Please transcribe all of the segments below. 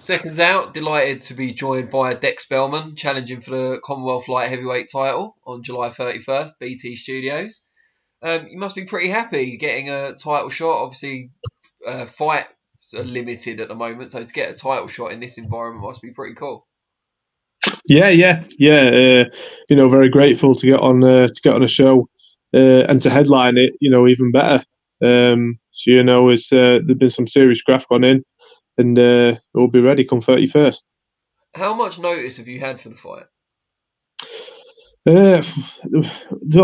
Seconds out, delighted to be joined by Dec Spelman, challenging for the Commonwealth light heavyweight title on July 31st, BT Studios. You must be pretty happy getting a title shot. Obviously, fights are limited at the moment, so to get a title shot in this environment must be pretty cool. Yeah. Very grateful to get on a show and to headline it. Even better. There's been some serious graft gone in, and we'll be ready come 31st. How much notice have you had for the fight? Uh,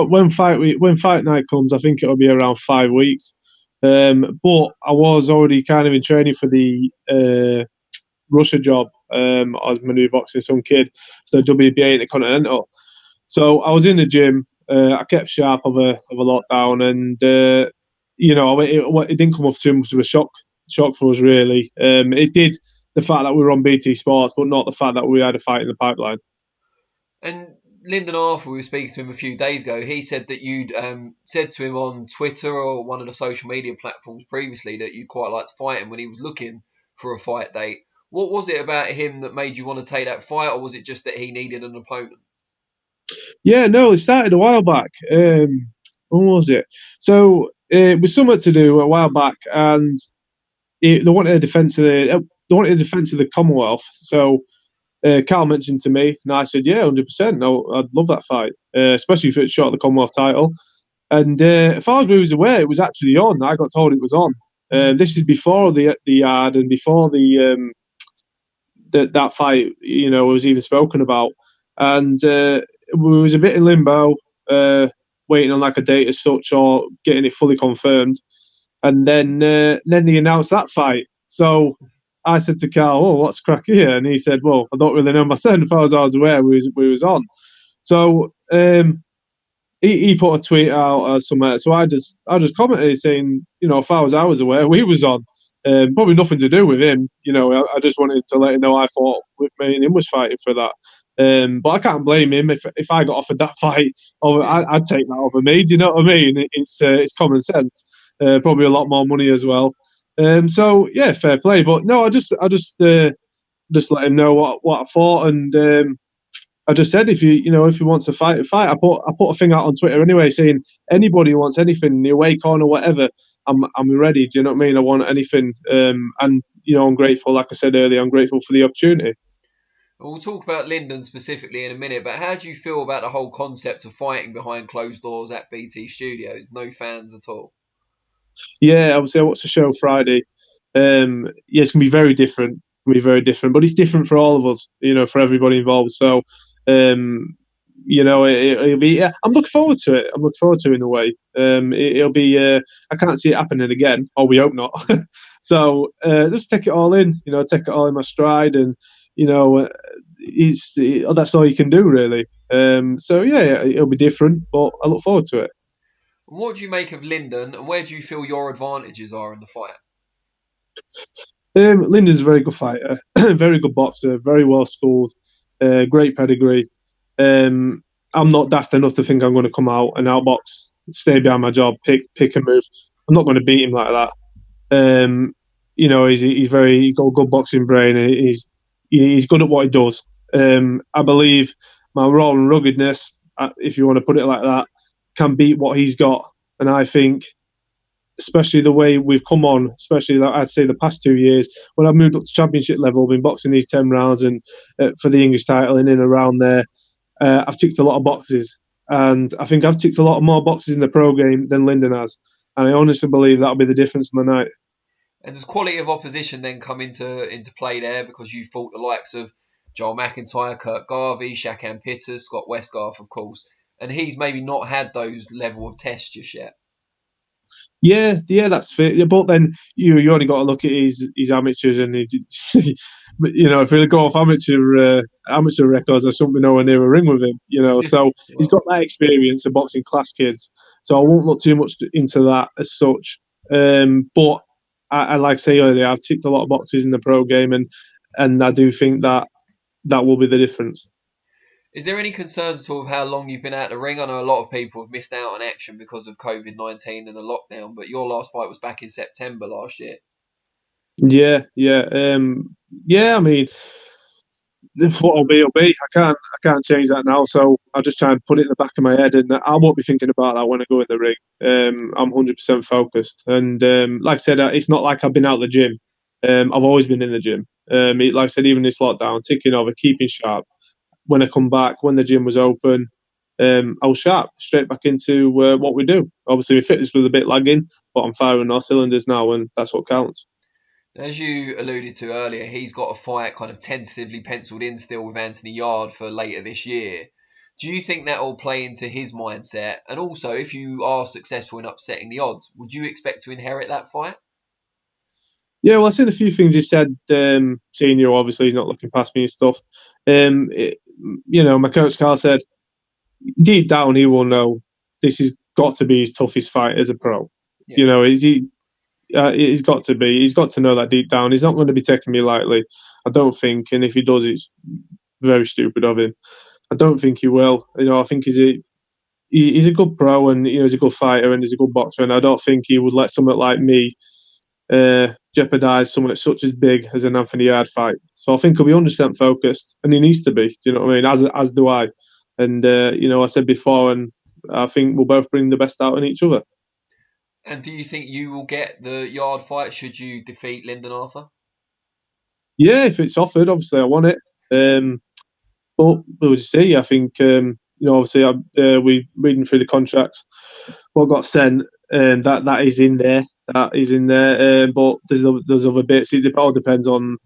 when fight night comes, I think it'll be around 5 weeks. But I was already kind of in training for the Russia job. I was manu boxing some kid, so WBA Intercontinental. So I was in the gym. I kept sharp of a lockdown, and it didn't come off too much of a shock for us really. It did, the fact that we were on BT Sports, but not the fact that we had a fight in the pipeline. And Lyndon Arthur, we were speaking to him a few days ago. He said that you'd said to him on Twitter or one of the social media platforms previously that you'd quite like to fight him when he was looking for a fight date. What was it about him that made you want to take that fight, or was it just that he needed an opponent? Yeah, no, it started a while back. When was it? So it was something to do a while back, and they wanted a defence of the Commonwealth. So Carl mentioned to me, and I said, "Yeah, 100%. No, I'd love that fight, especially if it's short the Commonwealth title." And as far as we was aware, it was actually on. I got told it was on. This is before the Yarde and before that fight, was even spoken about. And we was a bit in limbo, waiting on like a date as such or getting it fully confirmed. And then they announced that fight. So I said to Carl, "Oh, what's crack here?" And he said, "Well, I don't really know myself. As far as I was aware, we was on." So he put a tweet out or something. So I just commented saying, as far as I was aware, we was on. Probably nothing to do with him. I just wanted to let him know I thought with me and him was fighting for that. But I can't blame him if I got offered that fight. I'd take that over me. Do you know what I mean? It's common sense. Probably a lot more money as well. So yeah, fair play. But no, I just let him know what I thought, and I just said if he wants to fight, fight. I put a thing out on Twitter anyway, saying anybody who wants anything in the away corner, whatever, I'm ready. Do you know what I mean? I want anything, and I'm grateful. Like I said earlier, I'm grateful for the opportunity. We'll talk about Lyndon specifically in a minute, but how do you feel about the whole concept of fighting behind closed doors at BT Studios? No fans at all. Yeah, I would say I watched the show Friday. Yeah, it's gonna be very different. Gonna be very different, but it's different for all of us. For everybody involved. So, um, it'll be. Yeah, I'm looking forward to it. I'm looking forward to it in a way. It'll be. I can't see it happening again, or we hope not. So just take it all in. Take it all in my stride, and you know, uh, that's all you can do really. So yeah, it'll be different, but I look forward to it. And what do you make of Lyndon, and where do you feel your advantages are in the fight? Lyndon's a very good fighter, very good boxer, very well schooled, great pedigree. Um, I'm not daft enough to think I'm going to come out and outbox, stay behind my job, pick and move. I'm not going to beat him like that. He's got a good boxing brain. And he's good at what he does. I believe my raw and ruggedness, if you want to put it like that, can beat what he's got. And I think especially the way we've come on, especially like I'd say the past 2 years, when I've moved up to championship level, been boxing these 10 rounds and for the English title and in around there, I've ticked a lot of boxes. And I think I've ticked a lot of more boxes in the pro game than Lyndon has. And I honestly believe that'll be the difference in the night. And does quality of opposition then come into play there because you fought the likes of Joel McIntyre, Kurt Garvey, Shakan Pitters, Scott Westgarth, of course, and he's maybe not had those level of tests just yet. Yeah, that's fair. Yeah, but then you only got to look at his amateurs and but if we go off amateur records, I shouldn't be nowhere near a ring with him. So he's Well, got that experience of boxing class kids. So I won't look too much into that as such. But I like I say earlier, I've ticked a lot of boxes in the pro game, and I do think that will be the difference. is there any concerns at all of how long you've been out the ring? I know a lot of people have missed out on action because of COVID-19 and the lockdown, but your last fight was back in September last year. Yeah. yeah, I mean, what will be. I can't change that now. So I'll just try and put it in the back of my head, and I won't be thinking about that when I go in the ring. I'm 100% focused, and like I said, it's not like I've been out of the gym. I've always been in the gym. Like I said, even this lockdown, ticking over, keeping sharp. When I come back, when the gym was open, I was sharp, straight back into what we do. Obviously, my fitness was a bit lagging, but I'm firing all cylinders now, and that's what counts. As you alluded to earlier, he's got a fight kind of tentatively penciled in still with Anthony Yarde for later this year. Do you think that will play into his mindset? And also, if you are successful in upsetting the odds, would you expect to inherit that fight? Yeah, well, I've seen a few things he said. Senior, obviously, he's not looking past me and stuff. It, my coach Carl said deep down he will know this has got to be his toughest fight as a pro. Yeah. Is he? He's got to be. He's got to know that deep down. He's not going to be taking me lightly. I don't think. And if he does, it's very stupid of him. I don't think he will. I think he's a good pro, and he's a good fighter, and he's a good boxer. And I don't think he would let someone like me jeopardise someone that's such as big as an Anthony Yarde fight. So I think he'll be 100% focused, and he needs to be. Do you know what I mean? As do I. And I said before, and I think we'll both bring the best out in each other. And do you think you will get the Yard fight should you defeat Lyndon Arthur? Yeah, if it's offered, obviously I want it. But we'll see. I think obviously we reading through the contracts, what got sent, that is in there. That is in there. But there's other bits. It all depends on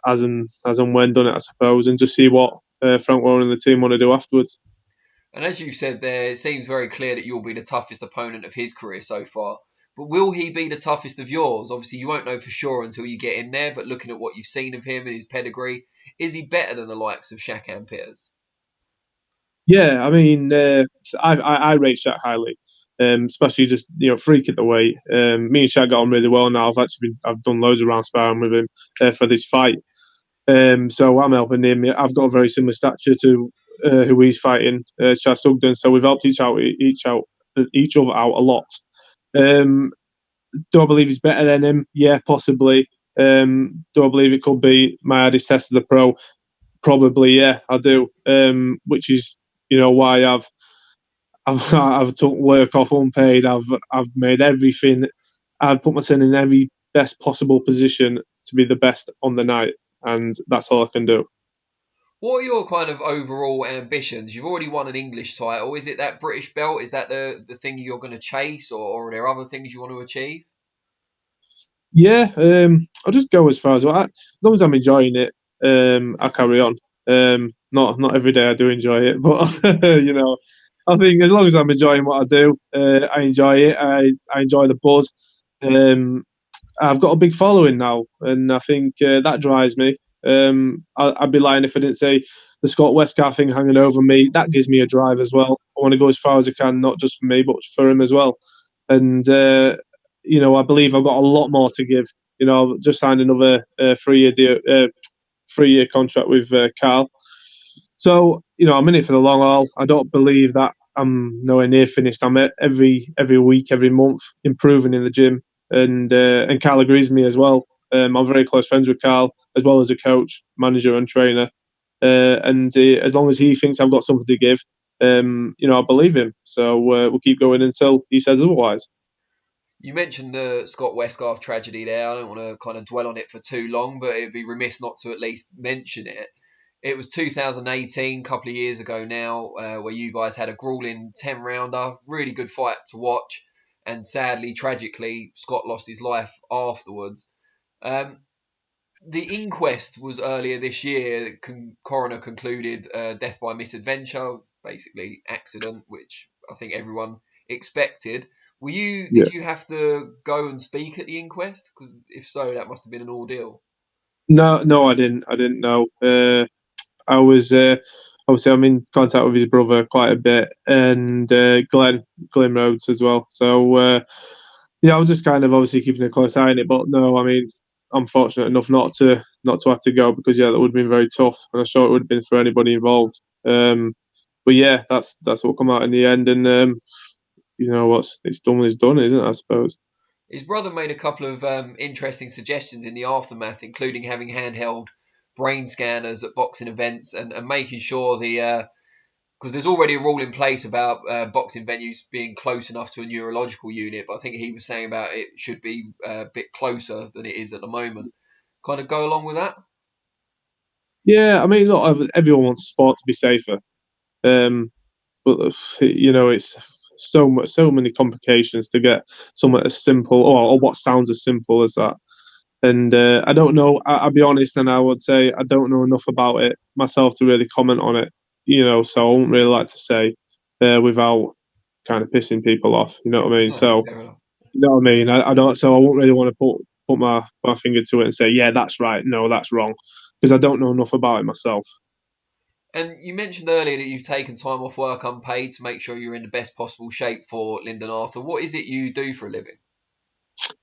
as and when done it, I suppose, and just see what Frank Warren and the team want to do afterwards. And as you said there, it seems very clear that you'll be the toughest opponent of his career so far. But will he be the toughest of yours? Obviously, you won't know for sure until you get in there, but looking at what you've seen of him and his pedigree, is he better than the likes of Shakan Pitters? Yeah, I mean, I rate Shaq highly, especially just freak at the weight. Me and Shaq got on really well now. I've done loads of round sparring with him for this fight. So I'm helping him. I've got a very similar stature to who he's fighting, Chad Sugden. So we've helped each other out a lot. Um, do I believe he's better than him? Yeah, possibly. Do I believe it could be my hardest test of the pro? Probably, yeah, I do. Which is why I've took work off unpaid. I've made everything. I've put myself in every best possible position to be the best on the night, and that's all I can do. What are your kind of overall ambitions? You've already won an English title. Is it that British belt? Is that the thing you're going to chase, or are there other things you want to achieve? Yeah, I'll just go as far as long as I'm enjoying it. I'll carry on. Not every day I do enjoy it, but I think as long as I'm enjoying what I do, I enjoy it. I enjoy the buzz. Um, I've got a big following now, and I think that drives me. I'd be lying if I didn't say the Scott Westgarth thing hanging over me. That gives me a drive as well. I want to go as far as I can, not just for me, but for him as well. And I believe I've got a lot more to give. I've just signed another 3-year deal, 3-year contract with Carl. So I'm in it for the long haul. I don't believe that I'm nowhere near finished. I'm every week, every month improving in the gym, and Carl agrees with me as well. I'm very close friends with Carl as well as a coach, manager, and trainer. And as long as he thinks I've got something to give, I believe him. So we'll keep going until he says otherwise. You mentioned the Scott Westgarth tragedy there. I don't want to kind of dwell on it for too long, but it'd be remiss not to at least mention it. It was 2018, a couple of years ago now, where you guys had a grueling 10 rounder, really good fight to watch. And sadly, tragically, Scott lost his life afterwards. Um, the inquest was earlier this year. Coroner concluded death by misadventure, basically accident, which I think everyone expected. Were you? Yeah. Did you have to go and speak at the inquest? Because if so, that must have been an ordeal. No, I didn't. I didn't know. I was obviously I'm in contact with his brother quite a bit, and Glenn Rhodes as well. So yeah, I was just kind of obviously keeping a close eye on it. But no, I mean, I'm fortunate enough not to have to go because yeah, that would have been very tough, and I'm sure it would have been for anybody involved. But yeah, that's what come out in the end, and what's it's done is done, isn't it? I suppose. His brother made a couple of interesting suggestions in the aftermath, including having handheld brain scanners at boxing events and making sure because there's already a rule in place about boxing venues being close enough to a neurological unit, but I think he was saying about it should be a bit closer than it is at the moment. Kind of go along with that. Yeah, I mean, look, everyone wants sport to be safer, um, but it's so many complications to get something as simple or what sounds as simple as that. And I don't know. I'll be honest, and I would say I don't know enough about it myself to really comment on it. So I wouldn't really like to say without kind of pissing people off. You know what I mean? So Fair enough. you know what I mean. I don't. So I wouldn't really want to put my finger to it and say, yeah, that's right. No, that's wrong, because I don't know enough about it myself. And you mentioned earlier that you've taken time off work unpaid to make sure you're in the best possible shape for Lyndon Arthur. What is it you do for a living?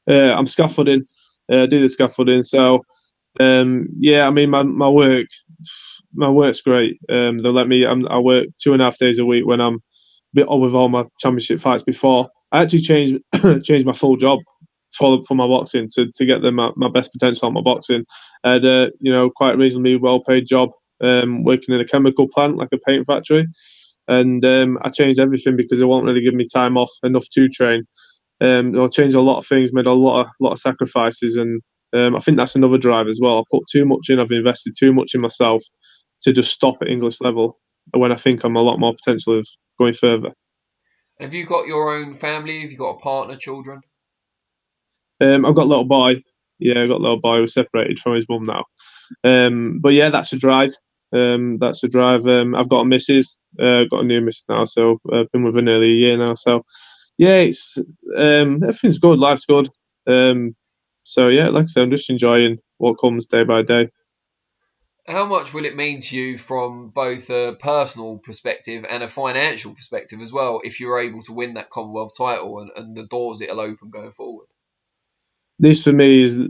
I'm scaffolding. Do the scaffolding. So yeah, I mean my work's great. They let me. I work 2.5 days a week when I'm with all my championship fights before. I actually changed changed my full job for my boxing to get my best potential on my boxing. I had a quite reasonably well paid job working in a chemical plant like a paint factory, and I changed everything because they won't really give me time off enough to train. I changed a lot of things, made a lot of sacrifices, and I think that's another drive as well. I put too much in. I've invested too much in myself to just stop at English level when I think I'm a lot more potential of going further. Have you got your own family? Have you got a partner, children? I've got a little boy. Yeah, I've got a little boy who's separated from his mum now. But yeah, that's a drive. That's a drive. I've got a missus. Got a new missus now, so I've been with her nearly a year now. So yeah, it's everything's good. Life's good. So yeah, like I said, I'm just enjoying what comes day by day. How much will it mean to you from both a personal perspective and a financial perspective as well if you're able to win that Commonwealth title and the doors it'll open going forward? This for me is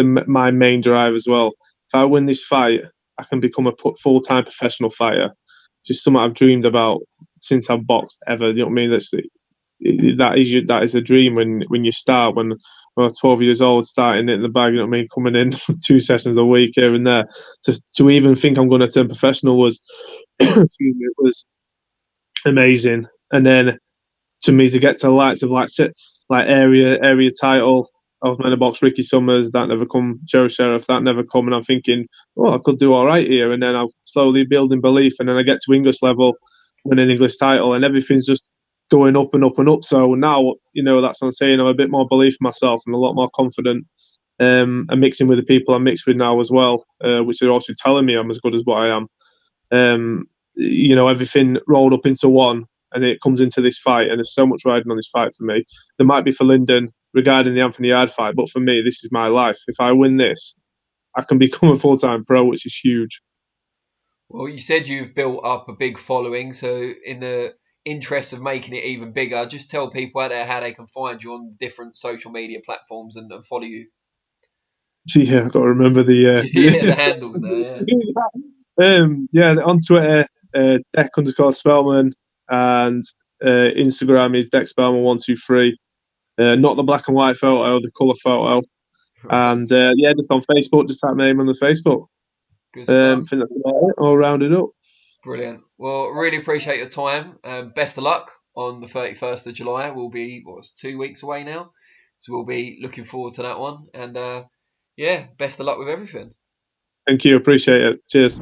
my main drive as well. If I win this fight, I can become a full time professional fighter. Just something I've dreamed about since I've boxed ever. You know what I mean? That is a dream when you start when I was 12 years old, starting it in the bag. You know what I mean? Coming in 2 sessions a week here and there. To even think I'm going to turn professional was excuse me, it was amazing. And then to me to get to the likes of like area title. I was meant to box Ricky Summers, that never come. Joe Sheriff, that never come. And I'm thinking, oh, I could do all right here. And then I'm slowly building belief. And then I get to English level, win an English title, and everything's just going up and up and up. So now, that's what I'm saying. I'm a bit more belief in myself and a lot more confident. And mixing with the people I'm mixed with now as well, which are also telling me I'm as good as what I am. Everything rolled up into one, and it comes into this fight, and there's so much riding on this fight for me. There might be for Lyndon regarding the Anthony Yarde fight, but for me, this is my life. If I win this, I can become a full-time pro, which is huge. Well, you said you've built up a big following, so in the interest of making it even bigger, just tell people out there how they can find you on different social media platforms and follow you. Yeah, I've got to remember the Yeah, the handles now, yeah. yeah, on Twitter, Dec _Spelman, and Instagram is Dec Spelman 123. Not the black and white photo, the colour photo. Right. And yeah, just on Facebook, just type my name on the Facebook. Good I stuff. think that's about it. All rounded up. Brilliant. Well, really appreciate your time. Best of luck on the 31st of July. We'll be, what's 2 weeks away now. So we'll be looking forward to that one. And yeah, best of luck with everything. Thank you. Appreciate it. Cheers.